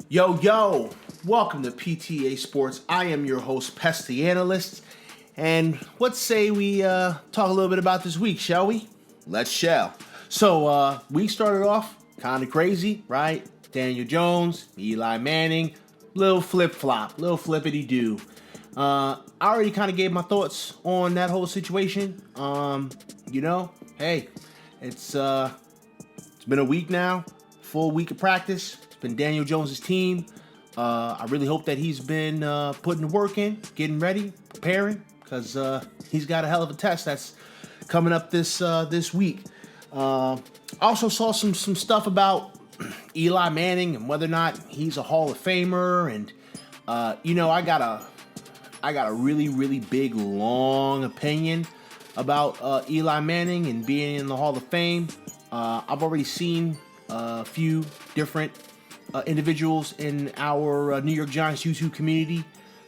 Yo, welcome to PTA Sports. I am your host, Pest the Analyst. And let's say we talk a little bit about this week, shall we? Let's shall. So, we started off kind of crazy, right? Daniel Jones, Eli Manning, little flip-flop, little flippity-doo. I already kind of gave my thoughts on that whole situation. Hey, it's been a week now, full week of practice. It's been Daniel Jones' team. I really hope that he's been putting the work in, getting ready, preparing, because he's got a hell of a test that's coming up this week. I also saw some stuff about Eli Manning and whether or not he's a Hall of Famer, and I got a really, really big, long opinion about Eli Manning and being in the Hall of Fame. I've already seen a few different individuals in our New York Giants YouTube community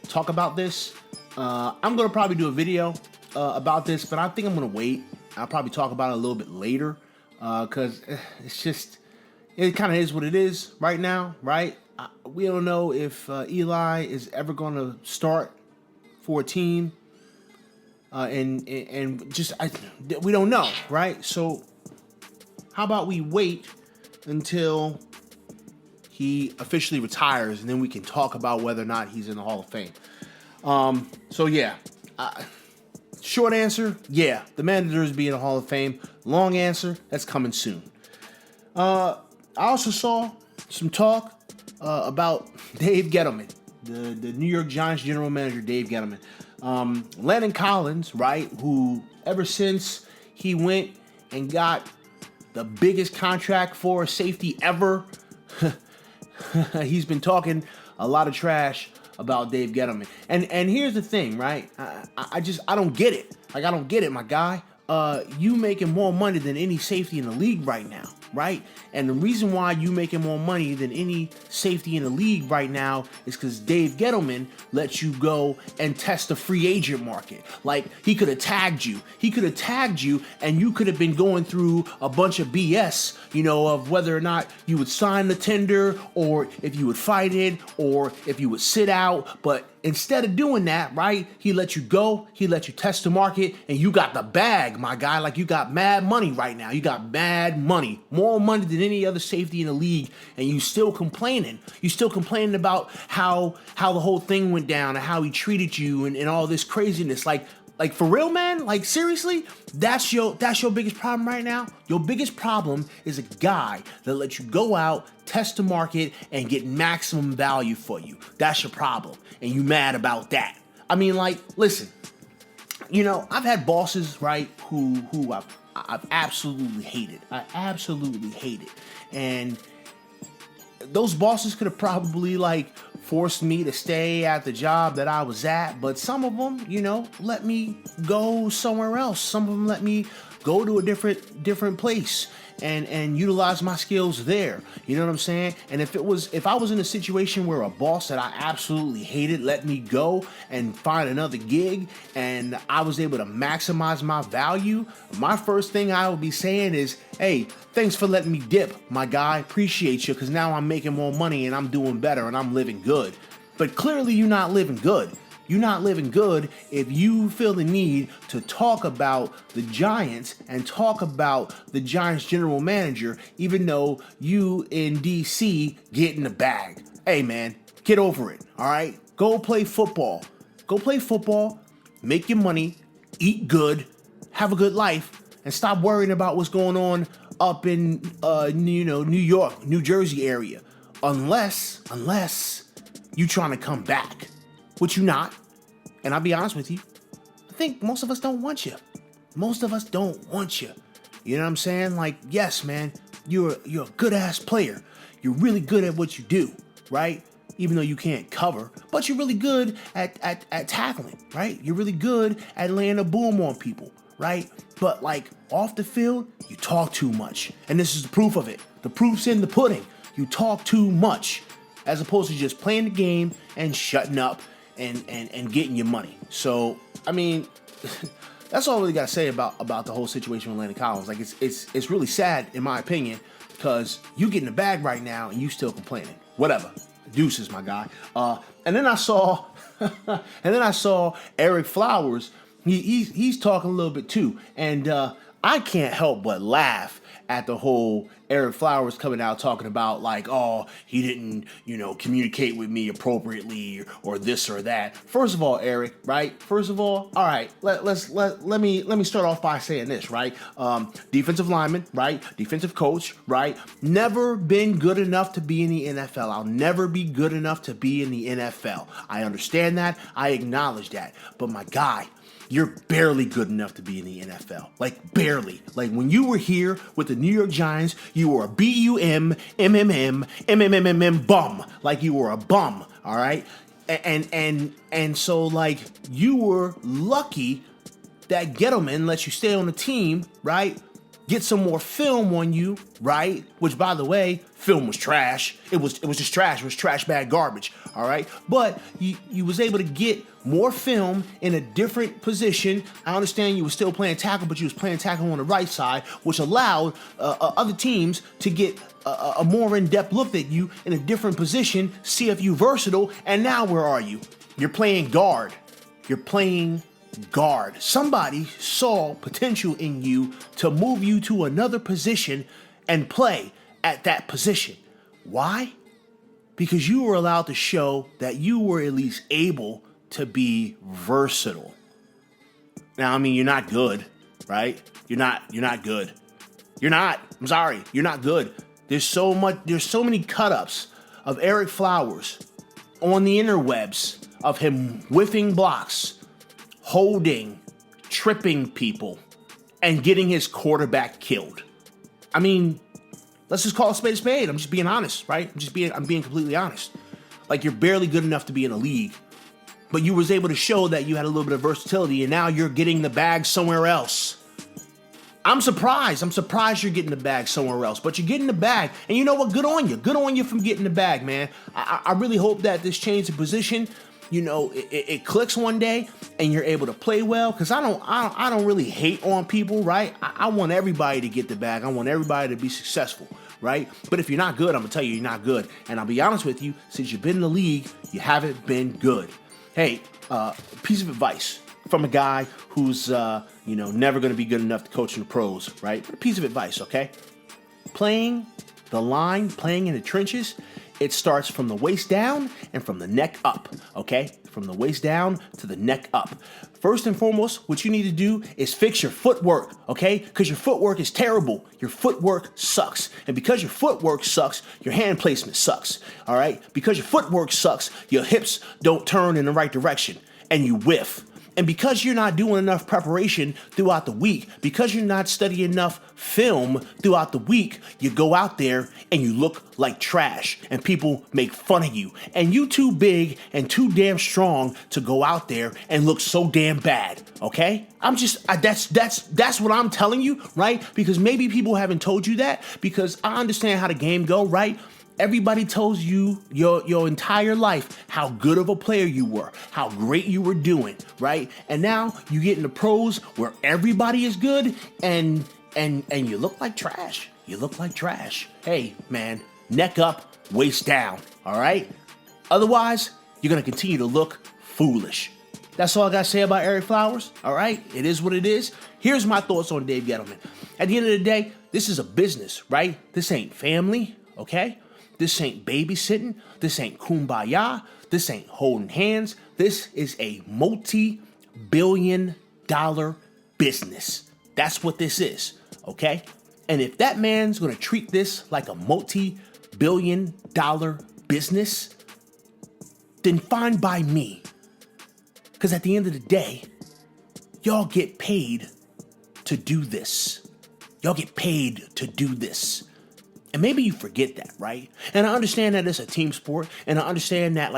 talk about this. I'm going to probably do a video about this, but I think I'm going to wait. I'll probably talk about it a little bit later because it kind of is what it is right now, right? We don't know if Eli is ever going to start for a team, and we don't know, right? So how about we wait until he officially retires, and then we can talk about whether or not he's in the Hall of Fame. Short answer, yeah, the man deserves to be in the Hall of Fame. Long answer, that's coming soon. I also saw some talk about Dave Gettleman, the New York Giants general manager, Dave Gettleman. Landon Collins, right, who ever since he went and got the biggest contract for a safety ever, he's been talking a lot of trash about Dave Gettleman. And here's the thing, right? I don't get it. Like, I don't get it, my guy. You making more money than any safety in the league right now, right? And the reason why you making more money than any safety in the league right now is because Dave Gettleman lets you go and test the free agent market. Like, he could have tagged you. He could have tagged you, and you could have been going through a bunch of BS, of whether or not you would sign the tender, or if you would fight it, or if you would sit out. But instead of doing that, right, he let you go, he let you test the market, and you got the bag, my guy. Like, you got mad money right now. You got mad money. More money than any other safety in the league, and you still complaining. You still complaining about how the whole thing went down and how he treated you and all this craziness. Like for real, man? Like, seriously? That's your biggest problem right now? Your biggest problem is a guy that lets you go out, test the market, and get maximum value for you. That's your problem. And you mad about that. I mean, like, listen. I've had bosses, right, who I've absolutely hated. I absolutely hated. And those bosses could have probably, forced me to stay at the job that I was at, but some of them, let me go somewhere else. Some of them let me go to a different place and utilize my skills there. You know what I'm saying? And if I was in a situation where a boss that I absolutely hated let me go and find another gig, and I was able to maximize my value, my first thing I would be saying is, hey, thanks for letting me dip, my guy. Appreciate you, because now I'm making more money and I'm doing better and I'm living good. But clearly you're not living good. You're not living good if you feel the need to talk about the Giants and talk about the Giants general manager, even though you in DC get in the bag. Hey, man, get over it, all right? Go play football. Go play football, make your money, eat good, have a good life, and stop worrying about what's going on up in, New York, New Jersey area. Unless you trying to come back. Which you not. And I'll be honest with you, I think most of us don't want you. Most of us don't want you. You know what I'm saying? Like, yes, man, you're a good-ass player. You're really good at what you do, right? Even though you can't cover. But you're really good at tackling, right? You're really good at laying a boom on people, right? But, off the field, you talk too much. And this is the proof of it. The proof's in the pudding. You talk too much, as opposed to just playing the game and shutting up and getting your money. So, I mean, that's all I really got to say about the whole situation with Landon Collins. Like, it's really sad, in my opinion, because you get in the bag right now and you still complaining. Whatever. Deuces, my guy. And then I saw Eric Flowers. He's talking a little bit too, and I can't help but laugh at the whole Eric Flowers coming out talking about like, oh, he didn't, communicate with me appropriately or this or that. First of all, Eric, right? First of all right, let me start off by saying this, right? Defensive lineman, right? Defensive coach, right? Never been good enough to be in the NFL. I'll never be good enough to be in the NFL. I understand that. I acknowledge that. But my guy, you're barely good enough to be in the NFL. Like, barely. Like, when you were here with the New York Giants, you were a B-U-M-M-M-M-M-M-M bum. Like, you were a bum, all right? And so, like, you were lucky that Gettleman let you stay on the team, right? Get some more film on you, right? Which, by the way, film was trash. It was just trash. It was trash bag garbage, all right? But you was able to get more film in a different position. I understand you were still playing tackle, but you was playing tackle on the right side, which allowed other teams to get a more in-depth look at you in a different position, see if you versatile, and now where are you? You're playing guard. You're playing guard. Somebody saw potential in you to move you to another position and play at that position. Why? Because you were allowed to show that you were at least able to be versatile. Now, I mean, you're not good, right? You're not good. You're not. I'm sorry. You're not good. There's so many cut-ups of Eric Flowers on the interwebs of him whiffing blocks, holding, tripping people, and getting his quarterback killed. I mean, let's just call a spade a spade. I'm just being honest, right? I'm being completely honest. Like, you're barely good enough to be in a league, but you was able to show that you had a little bit of versatility, and now you're getting the bag somewhere else. I'm surprised. You're getting the bag somewhere else, but you're getting the bag, and you know what? Good on you. Good on you from getting the bag, man. I really hope that this change of position, it clicks one day and you're able to play well, because I don't really hate on people, right? I want everybody to get the bag. I want everybody to be successful, right? But if you're not good, I'm gonna tell you you're not good. And I'll be honest with you, since you've been in the league, you haven't been good. Hey, piece of advice from a guy who's never gonna be good enough to coach in the pros, right? But a piece of advice, okay? Playing the line, playing in the trenches, it starts from the waist down and from the neck up, okay? From the waist down to the neck up. First and foremost, what you need to do is fix your footwork, okay? Because your footwork is terrible. Your footwork sucks. And because your footwork sucks, your hand placement sucks, all right? Because your footwork sucks, your hips don't turn in the right direction and you whiff. And because you're not doing enough preparation throughout the week, because you're not studying enough film throughout the week, you go out there and you look like trash and people make fun of you. And you too big and too damn strong to go out there and look so damn bad, okay? That's what I'm telling you, right? Because maybe people haven't told you that, because I understand how the game go, right? Everybody tells you your entire life how good of a player you were, how great you were doing, right? And now you get in the pros where everybody is good and you look like trash. You look like trash. Hey, man, neck up, waist down, all right? Otherwise, you're going to continue to look foolish. That's all I got to say about Eric Flowers, all right? It is what it is. Here's my thoughts on Dave Gettleman. At the end of the day, this is a business, right? This ain't family, okay? This ain't babysitting. This ain't kumbaya. This ain't holding hands. This is a multi-billion-dollar business. That's what this is, okay? And if that man's going to treat this like a multi-billion-dollar business, then fine by me. Because at the end of the day, y'all get paid to do this. Y'all get paid to do this. And maybe you forget that, right? And I understand that it's a team sport, and I understand that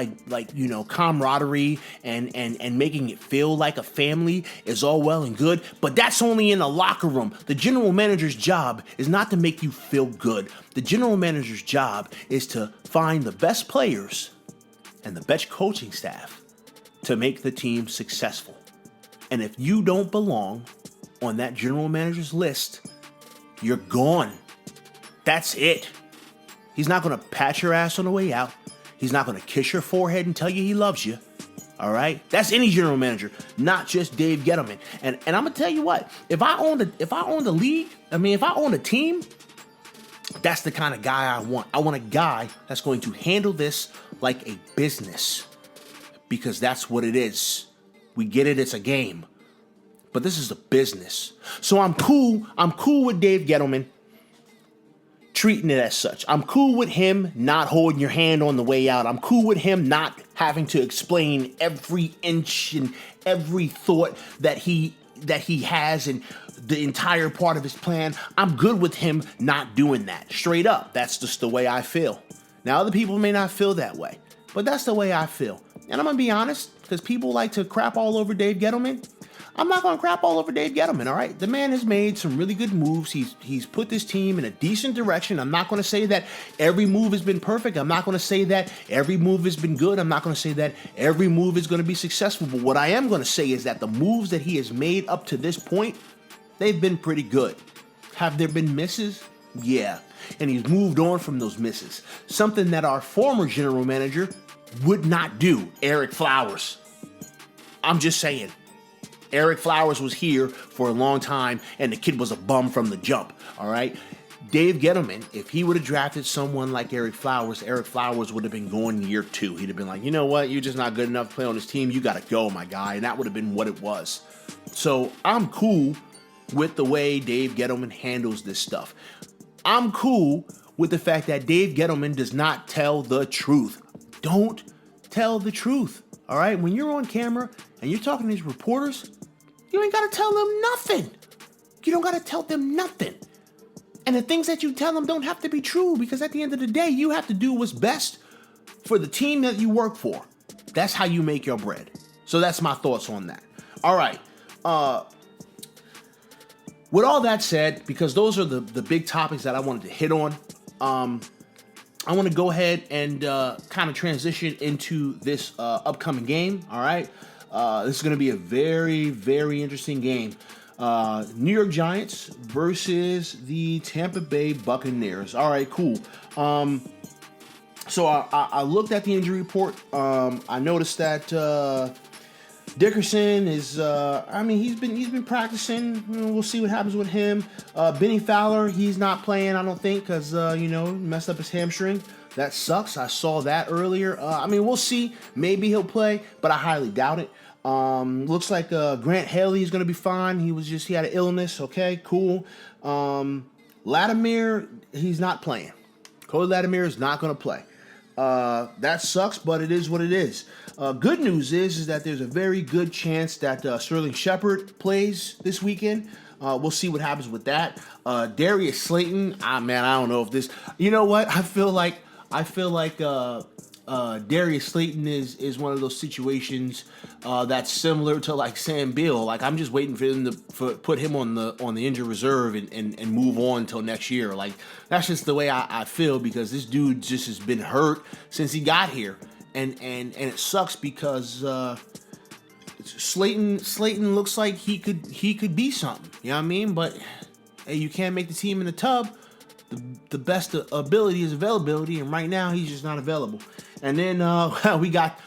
camaraderie and making it feel like a family is all well and good, but that's only in the locker room. The general manager's job is not to make you feel good. The general manager's job is to find the best players and the best coaching staff to make the team successful. And if you don't belong on that general manager's list, you're gone. That's it. He's not going to pat your ass on the way out. He's not going to kiss your forehead and tell you he loves you. All right? That's any general manager, not just Dave Gettleman. And I'm going to tell you what, if I own the league, if I own a team, that's the kind of guy I want. I want a guy that's going to handle this like a business, because that's what it is. We get it, it's a game. But this is a business. So I'm cool with Dave Gettleman treating it as such. I'm cool with him not holding your hand on the way out. I'm cool with him not having to explain every inch and every thought that he has and the entire part of his plan. I'm good with him not doing that. Straight up. That's just the way I feel. Now, other people may not feel that way, but that's the way I feel. And I'm going to be honest, because people like to crap all over Dave Gettleman. I'm not going to crap all over Dave Gettleman, all right? The man has made some really good moves. He's put this team in a decent direction. I'm not going to say that every move has been perfect. I'm not going to say that every move has been good. I'm not going to say that every move is going to be successful. But what I am going to say is that the moves that he has made up to this point, they've been pretty good. Have there been misses? Yeah. And he's moved on from those misses. Something that our former general manager would not do, Eric Flowers. I'm just saying. Eric Flowers was here for a long time, and the kid was a bum from the jump, all right? Dave Gettleman, if he would have drafted someone like Eric Flowers would have been going year 2. He'd have been like, you know what? You're just not good enough to play on this team. You got to go, my guy. And that would have been what it was. So I'm cool with the way Dave Gettleman handles this stuff. I'm cool with the fact that Dave Gettleman does not tell the truth. Don't tell the truth, all right? When you're on camera and you're talking to these reporters, you ain't got to tell them nothing. You don't got to tell them nothing. And the things that you tell them don't have to be true, because at the end of the day, you have to do what's best for the team that you work for. That's how you make your bread. So that's my thoughts on that. All right. With all that said, because those are the big topics that I wanted to hit on, I want to go ahead and kind of transition into this upcoming game, all right? This is going to be a very, very interesting game. New York Giants versus the Tampa Bay Buccaneers. All right, cool. So I looked at the injury report. I noticed that Dickerson is, he's been practicing. We'll see what happens with him. Benny Fowler, he's not playing, I don't think, because, messed up his hamstring. That sucks. I saw that earlier. We'll see. Maybe he'll play, but I highly doubt it. Looks like Grant Haley is going to be fine. He had an illness. Okay, cool. Latimer, he's not playing. Cody Latimer is not going to play. That sucks, but it is what it is. Good news is that there's a very good chance that Sterling Shepard plays this weekend. We'll see what happens with that. Darius Slayton, I don't know if this. You know what? I feel like Darius Slayton is one of those situations that's similar to like Sam Beal. Like, I'm just waiting for him to put him on the injured reserve and move on until next year. Like, that's just the way I feel, because this dude just has been hurt since he got here, and it sucks because Slayton looks like he could be something. You know what I mean? But hey, you can't make the team in the tub. The best ability is availability, and right now he's just not available. And then we got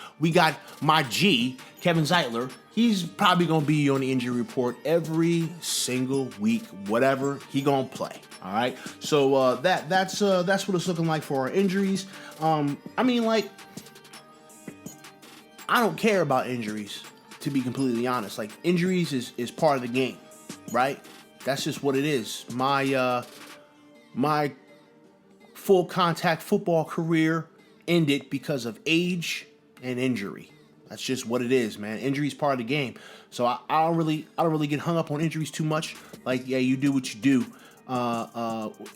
my G, Kevin Zeitler. He's probably gonna be on the injury report every single week, whatever he gonna play. All right. So that's what it's looking like for our injuries. I don't care about injuries, to be completely honest. Like, injuries is part of the game, right? That's just what it is. My full contact football career ended because of age and injury. That's just what it is, man. Injury is part of the game. So I don't really get hung up on injuries too much. Like, yeah, you do what you do.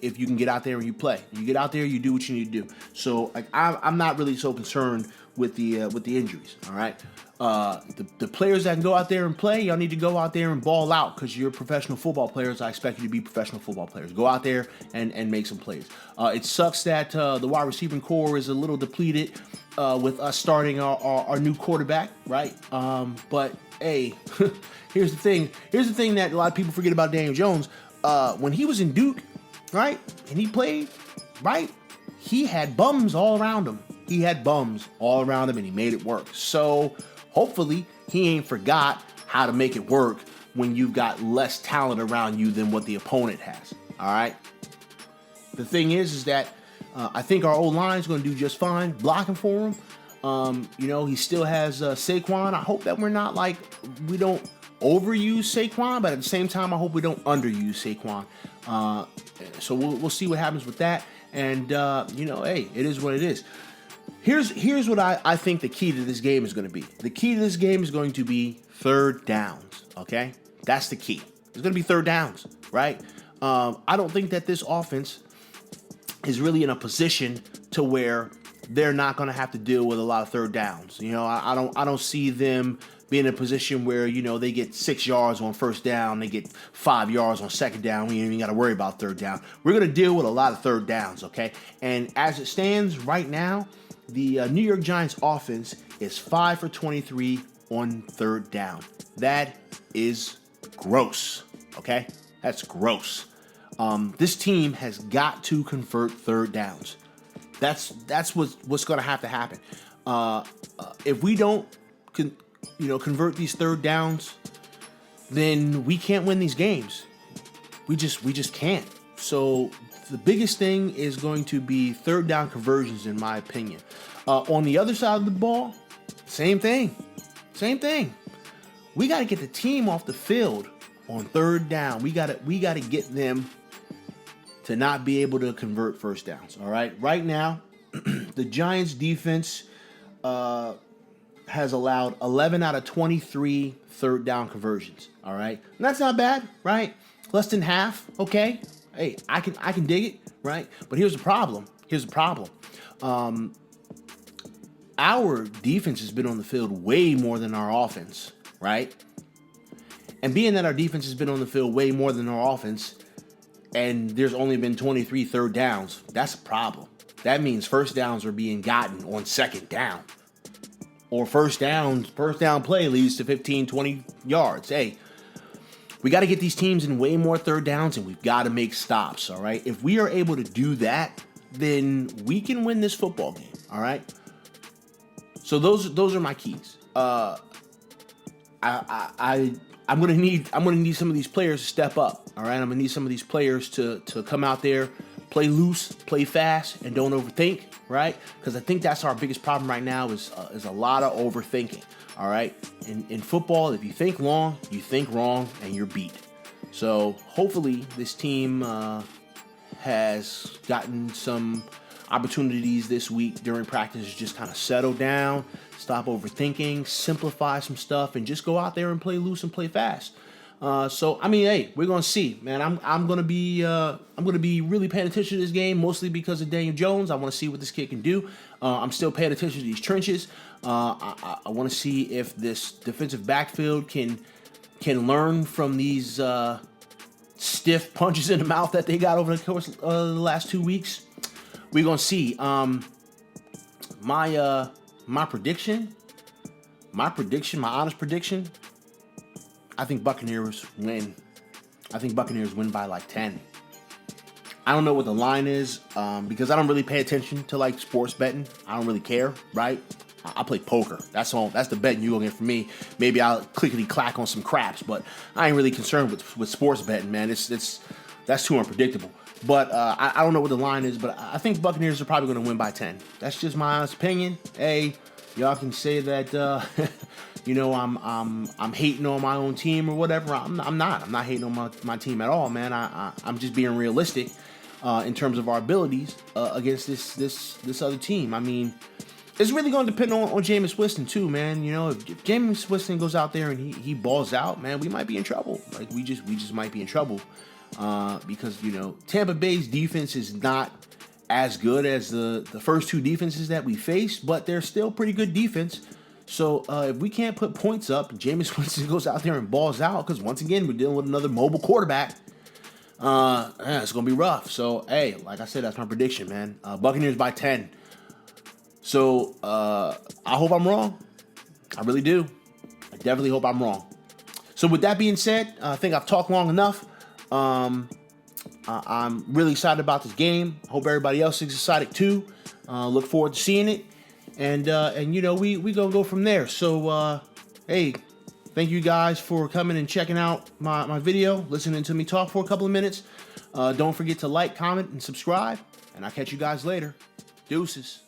If you can get out there and you play, you get out there, you do what you need to do. So like, I'm not really so concerned with the injuries. All right. The players that can go out there and play, y'all need to go out there and ball out, because you're professional football players. I expect you to be professional football players. Go out there and make some plays. It sucks that the wide receiving core is a little depleted with us starting our new quarterback, right? But hey, here's the thing. Here's the thing that a lot of people forget about Daniel Jones. When he was in Duke, right, and he played, right, he had bums all around him. He had bums all around him, and he made it work. So hopefully he ain't forgot how to make it work when you've got less talent around you than what the opponent has. All right. The thing is that I think our O-line is going to do just fine blocking for him. He still has Saquon. I hope that we don't overuse Saquon, but at the same time, I hope we don't underuse Saquon. So we'll see what happens with that. And, hey, it is what it is. Here's what I think the key to this game is going to be. The key to this game is going to be third downs, okay? That's the key. It's going to be third downs, right? I don't think that this offense is really in a position to where they're not going to have to deal with a lot of third downs. I don't see them being in a position where, they get 6 yards on first down, they get 5 yards on second down. We ain't even got to worry about third down. We're going to deal with a lot of third downs, okay? And as it stands right now, the New York Giants offense is 5 for 23 on third down. That is gross, okay? That's gross. This team has got to convert third downs. That's what's going to have to happen. If we don't, convert these third downs, then we can't win these games. We just can't. So the biggest thing is going to be third down conversions, in my opinion. On the other side of the ball, same thing. We got to get the team off the field on third down. We got to get them to not be able to convert first downs. All right. Right now, the Giants defense has allowed 11 out of 23 third down conversions. All right. And that's not bad, right? Less than half. Okay. Hey, I can dig it, right? But here's the problem. Our defense has been on the field way more than our offense, right? And being that our defense has been on the field way more than our offense, and there's only been 23 third downs, that's a problem. That means first downs are being gotten on second down. Or first down play leads to 15, 20 yards. Hey, we got to get these teams in way more third downs, and we've got to make stops, all right? If we are able to do that, then we can win this football game, all right? So those are my keys. I'm gonna need some of these players to step up. All right, I'm gonna need some of these players to come out there, play loose, play fast, and don't overthink. Right? Because I think that's our biggest problem right now is a lot of overthinking. All right, in football, if you think long, you think wrong, and you're beat. So hopefully this team has gotten some opportunities this week during practice to just kind of settle down, stop overthinking, simplify some stuff, and just go out there and play loose and play fast. So I mean, hey, we're gonna see, man. I'm gonna be really paying attention to this game, mostly because of Daniel Jones. I want to see what this kid can do. I'm still paying attention to these trenches. I want to see if this defensive backfield can learn from these stiff punches in the mouth that they got over the course of the last 2 weeks. We're gonna see. My honest prediction. I think Buccaneers win. I think Buccaneers win by like 10. I don't know what the line is because I don't really pay attention to like sports betting. I don't really care, right? I play poker. That's all. That's the betting you're gonna get from me. Maybe I'll clickety clack on some craps, but I ain't really concerned with sports betting, man. That's too unpredictable. But I don't know what the line is, but I think Buccaneers are probably gonna win by 10. That's just my honest opinion. Hey, y'all can say that I'm hating on my own team or whatever. I'm not. I'm not hating on my team at all, man. I'm just being realistic in terms of our abilities against this other team. I mean, it's really going to depend on Jameis Winston too, man. You know, if Jameis Winston goes out there and he balls out, man, we might be in trouble. Like we just might be in trouble because Tampa Bay's defense is not as good as the first two defenses that we faced, but they're still pretty good defense. So if we can't put points up, Jameis Winston goes out there and balls out, because once again, we're dealing with another mobile quarterback. It's going to be rough. So, hey, like I said, that's my prediction, man. Buccaneers by 10. So I hope I'm wrong. I really do. I Definitely hope I'm wrong. So with that being said, I think I've talked long enough. I'm really excited about this game. Hope everybody else is excited too. Look forward to seeing it. And you know, we gonna go from there. So hey, thank you guys for coming and checking out my video, listening to me talk for a couple of minutes. Don't forget to like, comment, and subscribe. And I'll catch you guys later. Deuces.